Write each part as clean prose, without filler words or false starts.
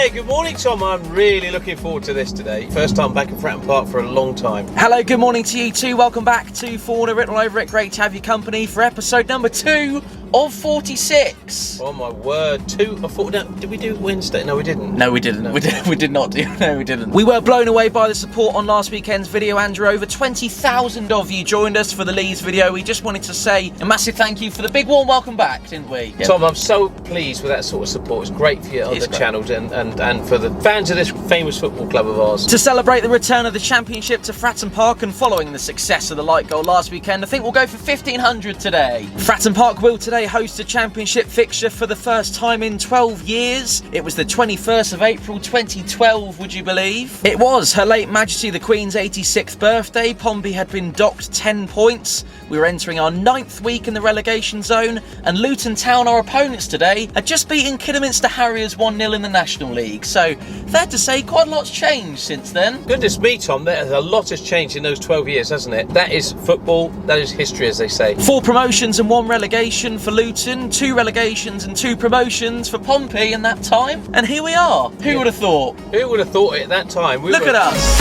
Yeah, good morning, Tom. I'm really looking forward to this today. First time back in Fratton Park for a long time. Hello, good morning to you too. Welcome back to Fournilwrittenalloverit. Great to have your company for episode number 2 of 46. Oh my word, 2 of 4. No, did we do Wednesday? No, we didn't. No, we didn't. We did not do. No, we didn't. We were blown away by the support on last weekend's video, Andrew. Over 20,000 of you joined us for the Leeds video. We just wanted to say a massive thank you for the big warm welcome back, didn't we? Yeah. Tom, I'm so pleased with that sort of support. It's great for you on the channels and for the fans of this famous football club of ours. To celebrate the return of the championship to Fratton Park and following the success of the light goal last weekend, I think we'll go for 1,500 today. Fratton Park will today host a championship fixture for the first time in 12 years. It was the 21st of April 2012, would you believe? It was Her late Majesty the Queen's 86th birthday. Pompey had been docked 10 points. We were entering our 9th week in the relegation zone, and Luton Town, our opponents today, had just beaten Kidderminster Harriers 1-0 in the National League. So, fair to say, quite a lot's changed since then. Goodness me, Tom, there's a lot has changed in those 12 years, hasn't it? That is football, that is history, as they say. 4 promotions and 1 relegation for Luton, 2 relegations and 2 promotions for Pompey in that time. And here we are. Who would have thought? Who would have thought it at that time? Look at us.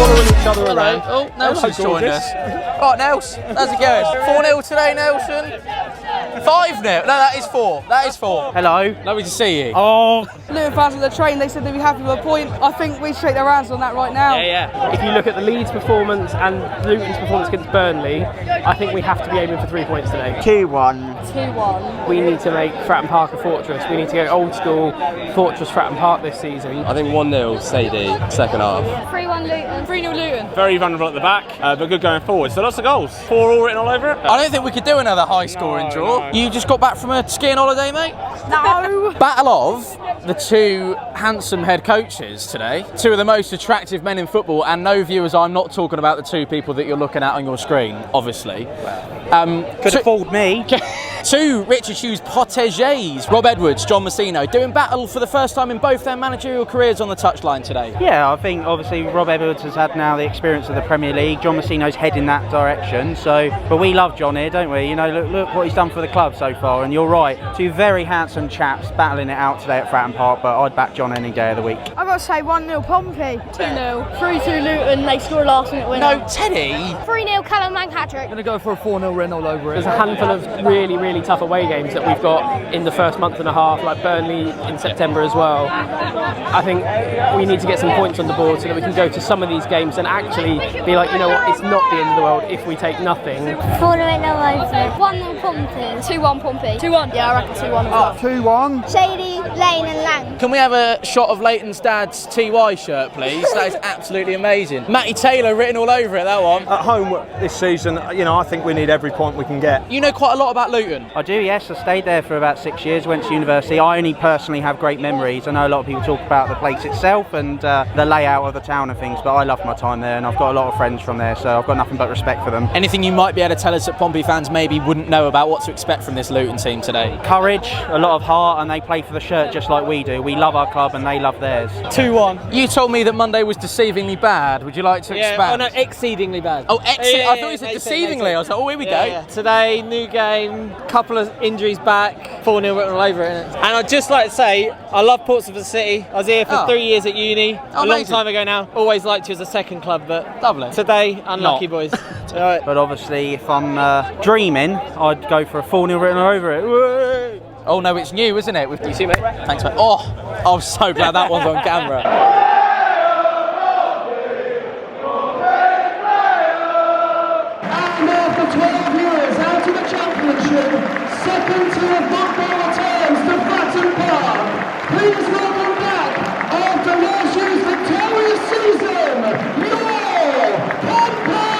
Following each other around. Oh, Nelson's joined us. Right, Nels, how's it going? 4-0 today, Nelson. 5-0. No, that is 4. That is 4. Hello. Lovely to see you. Oh. Luton fans on the train, they said they'd be happy with a point. I think we shake their hands on that right now. Yeah. If you look at the Leeds performance and Luton's performance against Burnley, I think we have to be aiming for 3 points today. 2-1. We need to make Fratton Park a fortress. We need to go old school Fortress Fratton Park this season. I think 1-0 Sadie, second half. 3-1 Luton. 3-0 Luton. Very vulnerable at the back, but good going forward. So lots of goals. 4 all written all over it. I don't think we could do another high-scoring draw. No. You just got back from a skiing holiday, mate? No. Battle of the 2 handsome head coaches today. 2 of the most attractive men in football, and no viewers, I'm not talking about the 2 people that you're looking at on your screen, obviously. Could have fooled me. 2 Richard Hughes protégés, Rob Edwards, John Messino, doing battle for the first time in both their managerial careers on the touchline today. Yeah, I think obviously Rob Edwards has had now the experience of the Premier League. John Messino's heading that direction. But we love John here, don't we? You know, look what he's done for the club so far. And you're right, 2 very handsome chaps battling it out today at Fratton Park. But I'd back John any day of the week. I've got to say 1-0 Pompey. 2-0. 3-2 Luton. They score last minute winner. No, Teddy. 3-0 Callum Lang hat-trick. I'm going to go for a 4-0 win all over it. There's a handful of really tough away games that we've got in the first month and a half, like Burnley in September as well. I think we need to get some points on the board so that we can go to some of these games and actually be like, you know what, it's not the end of the world if we take nothing. Fournilwrittenalloverit. 1-0 Pompey. 2-1 Pompey. 2-1. Yeah, I reckon 2-1 as well. 2-1. Shady, Lane and Lang. Can we have a shot of Leighton's dad's TY shirt, please? That is absolutely amazing. Matty Taylor written all over it, that one. At home this season, you know, I think we need every point we can get. You know quite a lot about Luton. I do, yes. I stayed there for about 6 years, went to university. I only personally have great memories. I know a lot of people talk about the place itself and the layout of the town and things, but I love my time there and I've got a lot of friends from there, so I've got nothing but respect for them. Anything you might be able to tell us that Pompey fans maybe wouldn't know about what to expect from this Luton team today? Courage, a lot of heart, and they play for the shirt just like we do. We love our club and they love theirs. 2-1. You told me that Monday was deceivingly bad. Would you like to expand? Oh no, exceedingly bad. Oh, I thought you said deceivingly. I was like, oh, here we go. Yeah. Today, new game, couple of injuries back, 4-0 written all over it. And I'd just like to say, I love Portsmouth City. I was here for 3 years at uni, a long time ago now. Always liked you as a second club, but lovely. Today, unlucky boys. Right. But obviously, if I'm dreaming, I'd go for a 4-0 written all over it. Woo! Oh no, it's new, isn't it? You see, mate? Thanks, mate. Oh, I'm so glad that one's on camera. Second to the football returns to Fratton Park. Please welcome back, after last year's victorious season, your Pompey!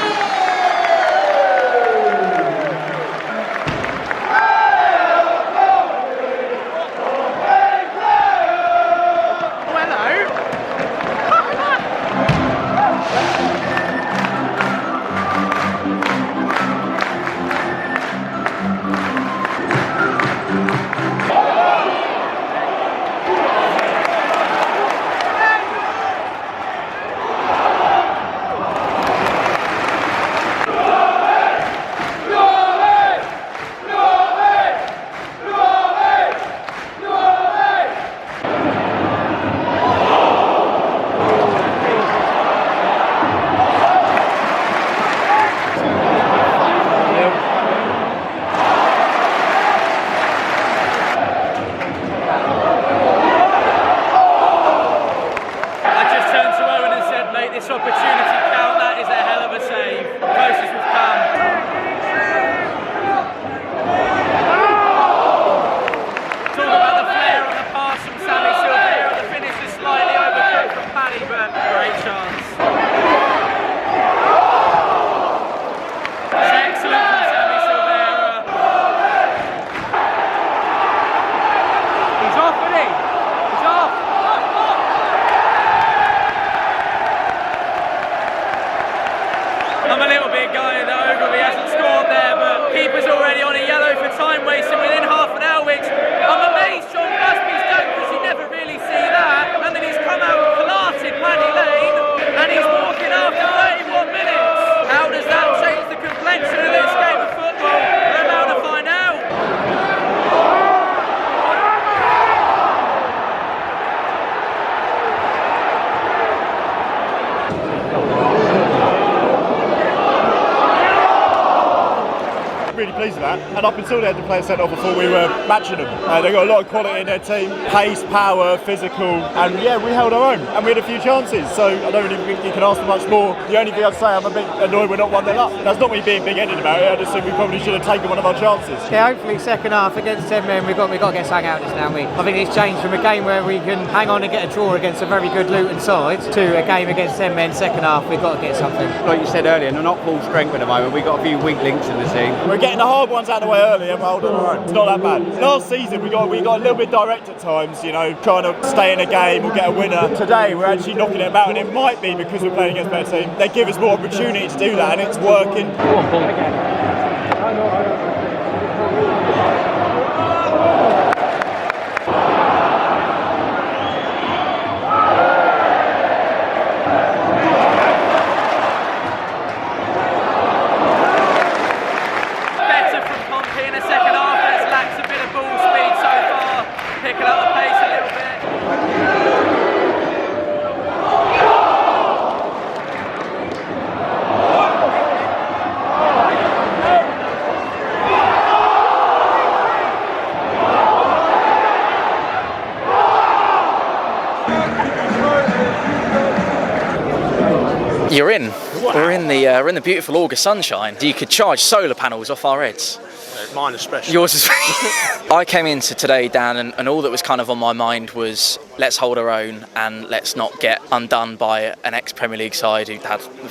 pleased with that. And up until they had to play a centre off, I thought we were matching them. They got a lot of quality in their team, pace, power, physical, and yeah, we held our own and we had a few chances. So I don't really think you can ask for much more. The only thing I'd say, I'm a bit annoyed we're not 1-0 up. That's not me being big-headed about it. I just think we probably should have taken one of our chances. Yeah, hopefully second half against 10 men, we've got to get sang out this now. I think it's changed from a game where we can hang on and get a draw against a very good Luton side to a game against 10 men. Second half, we've got to get something. Like you said earlier, they're not full strength at the moment. We've got a few weak links in the team. We're getting the hard ones out of the way early and we're holding our own. It's not that bad. Last season we got a little bit direct at times, you know, trying to stay in a game or get a winner. Today we're actually knocking it about, and it might be because we're playing against a better team. They give us more opportunity to do that and it's working. Better from Pompey in the second half, but it's lacked a bit of ball speed so far, picking up the pace a little bit. You're in. Wow. We're in the beautiful August sunshine. You could charge solar panels off our heads. Mine especially. Yours is. I came into today, Dan, and all that was kind of on my mind was let's hold our own and let's not get undone by an ex-Premier League side who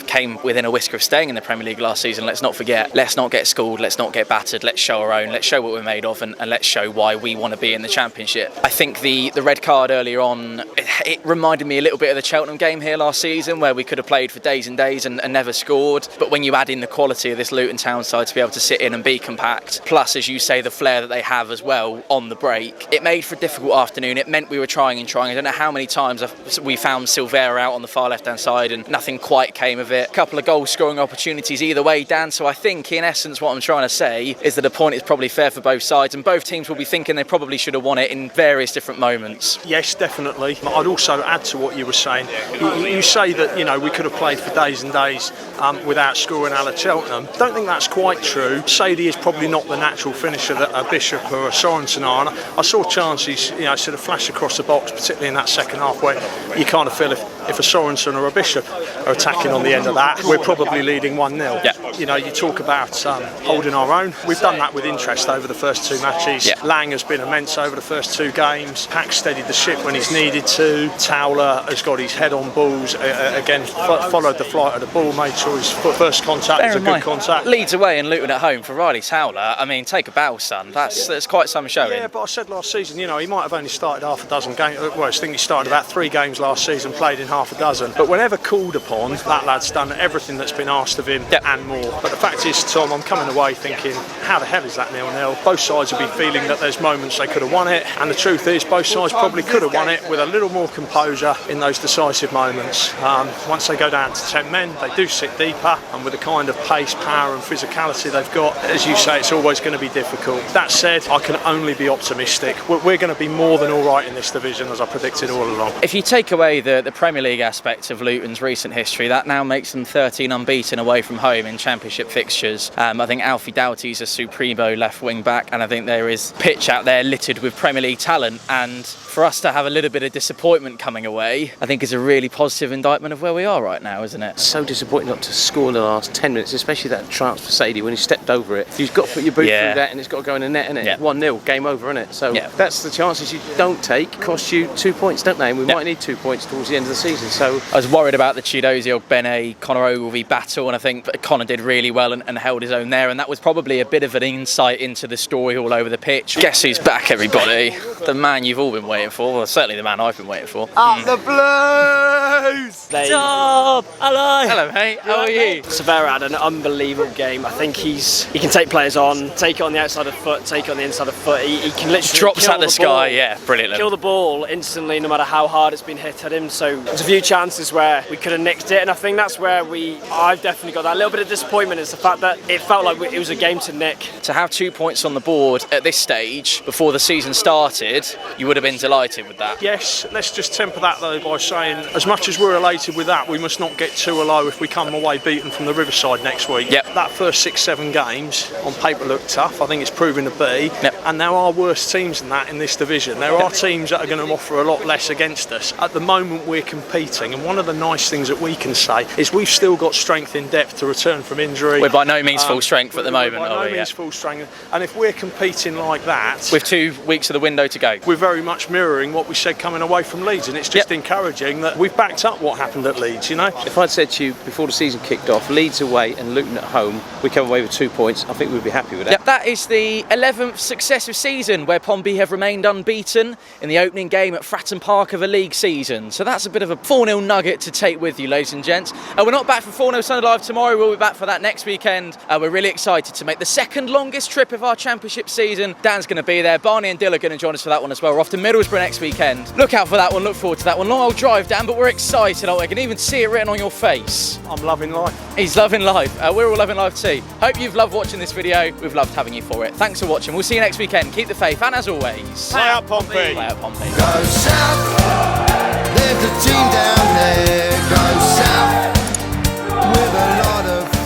came within a whisker of staying in the Premier League last season. Let's not forget. Let's not get schooled. Let's not get battered. Let's show our own. Let's show what we're made of, and let's show why we want to be in the Championship. I think the red card earlier on, it reminded me a little bit of the Cheltenham game here last season, where we could have played for days and days and never scored. But when you add in the quality of this Luton Town side to be able to sit in and be compact, plus, as you say, the flair that they have as well on the break, it made for a difficult afternoon. It meant we were trying. I don't know how many times we found Silvera out on the far left-hand side and nothing quite came of it. A couple of goal-scoring opportunities either way, Dan. So I think, in essence, what I'm trying to say is that a point is probably fair for both sides, and both teams will be thinking they probably should have won it in various different moments. Yes, definitely. I'd also add to what you were saying. You say that, you know, we could have played for days and days without scoring out of Cheltenham. Don't think that's quite true. Sadie is probably not the natural finisher that a Bishop or a Sorensen are. And I saw chances, you know, sort of flash across the box, particularly in that second half, where you kind of feel if a Sorensen or a Bishop are attacking on the end of that, we're probably leading 1-0. Yeah. You know, you talk about holding our own. We've done that with interest over the first two matches. Yeah. Lang has been immense over the first two games. Pack steadied the ship when he's needed to. Towler has got his head on balls. Again, followed the flight of the ball, made sure his first contact was a good contact. Leeds away and Luton at home for Riley Towler. I mean, take a bow, son. That's quite some showing. Yeah, but I said last season, you know, he might have only started half a dozen games. Well, I think he started about 3 games last season, played in half a dozen. But whenever called upon, that lad's done everything that's been asked of him and more. But the fact is, Tom, I'm coming away thinking, how the hell is that 0-0? Both sides will be feeling that there's moments they could have won it, and the truth is, both sides probably could have won it with a little more composure in those decisive moments. Once they go down to 10 men, they do sit deeper, and with the kind of pace, power and physicality they've got, as you say, it's always going to be difficult. That said, I can only be optimistic. We're going to be more than all right in this division, as I predicted all along. If you take away the Premier League aspect of Luton's recent history, that now makes them 13 unbeaten away from home in Championship fixtures. I think Alfie Doughty's a supremo left wing back, and I think there is pitch out there littered with Premier League talent, and for us to have a little bit of disappointment coming away, I think is a really positive indictment of where we are right now, isn't it? So disappointing not to score in the last 10 minutes, especially that chance for Sadie when he stepped over it. You've got to put your boot through that and it's got to go in the net, innit? 1-0, game over, innit? So that's the chances you don't take, cost you 2 points, don't they? And we might need 2 points towards the end of the season. So I was worried about the Chidozie Ogbene Conor Ogilvie battle, and I think Conor did really well and held his own there, and that was probably a bit of an insight into the story all over the pitch. Guess who's back, everybody? The man you've all been waiting for, well, certainly the man I've been waiting for. Up the Blues! Job! Hello mate, how are you? Silvera had an unbelievable game. I think he can take players on, take it on the outside of the foot, take it on the inside of the foot. He can literally drops at the sky, brilliantly. Kill the ball instantly, no matter how hard it's been hit at him. So was a few chances where we could have nicked it, and I think that's where I've definitely got that little bit of disappointment, is the fact that it felt like it was a game to nick. To have 2 points on the board at this stage before the season started, you would have been delighted with that. Yes, let's just temper that though by saying, as much as we're elated with that, we must not get too low if we come away beaten from the Riverside next week. Yep. That first 6-7 games on paper look tough. I think it's proving to be. Yep. And there are worse teams than that in this division. There are teams that are going to offer a lot less against us. At the moment we're competing, and one of the nice things that we can say is we've still got strength in depth to return from injury. We're by no means full strength at the moment, are we? By no means full strength. And if we're competing like that, with 2 weeks of the window to go, we're very much mirroring what we said coming away from Leeds, and it's just encouraging that we've backed up what happened at Leeds, you know. If I'd said to you before the season kicked off, Leeds away and Luton at home, we come away with 2 points, I think we'd be happy with that. Yep, that is the 11th successive season where Pompey have remained unbeaten in the opening game at Fratton Park of a league season. So that's a bit of a 4-0 nugget to take with you, ladies and gents. We're not back for 4-0 Sunday Live tomorrow, we'll be back for that next weekend. We're really excited to make the second longest trip of our championship season. Dan's going to be there, Barney and Dill are going to join us for that one as well. We're off to Middlesbrough next weekend. Look out for that one, look forward to that one. Long old drive, Dan, but we're excited, aren't we? I can even see it written on your face. I'm loving life. He's loving life. We're all loving life too. Hope you've loved watching this video. We've loved having you for it. Thanks for watching. We'll see you next weekend. Keep the faith, and as always, play out Pompey. Play out Pompey. Go south, there's the team down there. Go south with a lot of